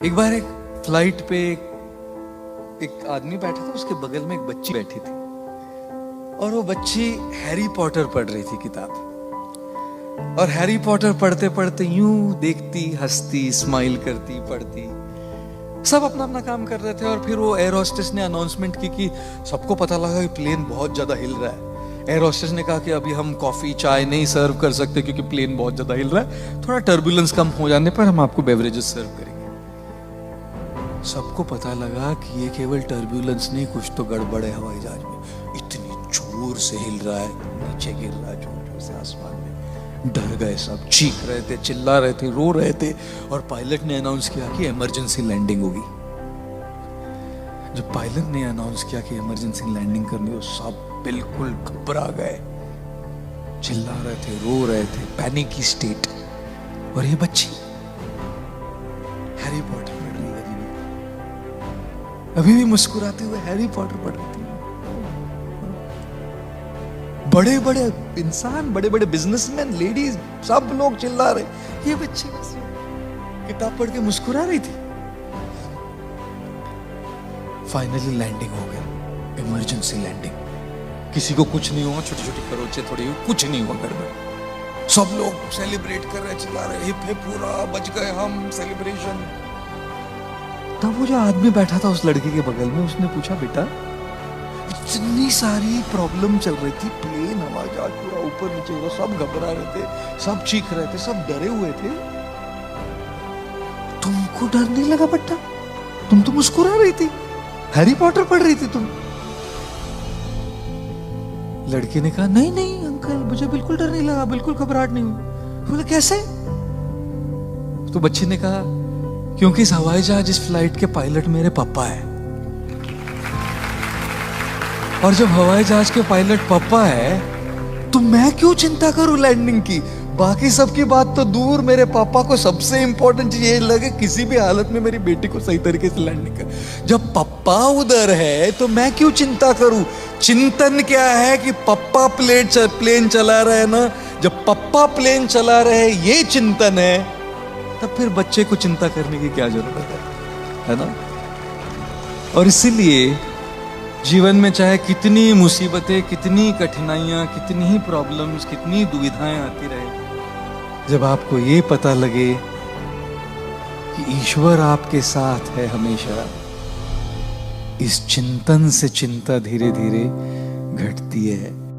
एक बार एक फ्लाइट पे एक आदमी बैठा था, उसके बगल में एक बच्ची बैठी थी और वो बच्ची हैरी पॉटर पढ़ रही थी किताब। और हैरी पॉटर पढ़ते पढ़ते यूं देखती, हंसती, स्माइल करती, पढ़ती, सब अपना अपना काम कर रहे थे। और फिर वो एयर होस्टेस ने अनाउंसमेंट की कि सबको पता लगा कि प्लेन बहुत ज्यादा हिल रहा है। एयर होस्टेस ने कहा कि अभी हम कॉफी चाय नहीं सर्व कर सकते क्योंकि प्लेन बहुत ज्यादा हिल रहा है, थोड़ा टर्बुलेंस कम हो जाने पर हम आपको बेवरेजेस सर्व करेंगे। सबको पता लगा कि ये केवल टर्बुलेंस नहीं, कुछ तो गड़बड़ है हवाई जहाज में। इतनी जोर से हिल रहा है, नीचे गिर रहा है जोर जोर से आसमान में। डर गए सब, चीख रहे थे, चिल्ला रहे थे, रो रहे थे। और पायलट ने अनाउंस किया कि इमरजेंसी लैंडिंग होगी। जब पायलट ने अनाउंस किया कि इमरजेंसी लैंडिंग करनी हो, सब बिल्कुल घबरा गए, चिल्ला रहे थे, रो रहे थे, पैनिक की स्टेट। और ये बच्ची हैरी पॉटर पढ़ रही है, अभी भी मुस्कुराते हुए हैरी पॉटर पढ़ रही थी। बड़े बड़े इंसान, बड़े बड़े बिजनेसमैन, लेडीज, सब लोग चिल्ला रहे, ये बच्ची बस किताब पढ़ के मुस्कुरा रही थी। फाइनली लैंडिंग हो गया, इमरजेंसी लैंडिंग। किसी को कुछ नहीं हुआ, छोटी छोटी खरोंचे थोड़ी हुई, कुछ नहीं हुआ गड़बड़। सब लोग सेलिब्रेट कर रहे, चिल्ला रहे, हिप हिप पूरा, बच गए हम, सेलिब्रेशन। तब वो जो आदमी बैठा था उस लड़की के बगल में, उसने पूछा, बेटा इतनी सारी प्रॉब्लम चल रही थी, प्लेन हवाई जहाज पूरा ऊपर नीचे हुआ, सब घबरा रहे थे, सब चीख रहे थे, सब डरे हुए थे, तुमको डर नहीं लगा बेटा? तुम तो मुस्कुरा रही थी, हैरी पॉटर पढ़ रही थी तुम। लड़की ने कहा, नहीं नहीं अंकल, मुझे बिल्कुल डर नहीं लगा, बिल्कुल घबराहट नहीं हुई। बोले कैसे? तो बच्ची ने कहा, क्योंकि इस हवाई जहाज, इस फ्लाइट के पायलट मेरे पापा है। और जब हवाई जहाज के पायलट पापा है तो मैं क्यों चिंता करूं लैंडिंग की? बाकी सबकी बात तो दूर, मेरे पापा को सबसे इंपॉर्टेंट चीज ये लगे किसी भी हालत में मेरी बेटी को सही तरीके से लैंडिंग कर। जब पापा उधर है तो मैं क्यों चिंता करूं? चिंतन क्या है कि पापा प्लेन चला रहे ना, जब पापा प्लेन चला रहे ये चिंतन है, तब फिर बच्चे को चिंता करने की क्या जरूरत है ना? और इसीलिए जीवन में चाहे कितनी मुसीबतें, कितनी कठिनाइयां, कितनी ही प्रॉब्लम्स, कितनी दुविधाएं आती रहे, जब आपको ये पता लगे कि ईश्वर आपके साथ है हमेशा, इस चिंतन से चिंता धीरे धीरे घटती है।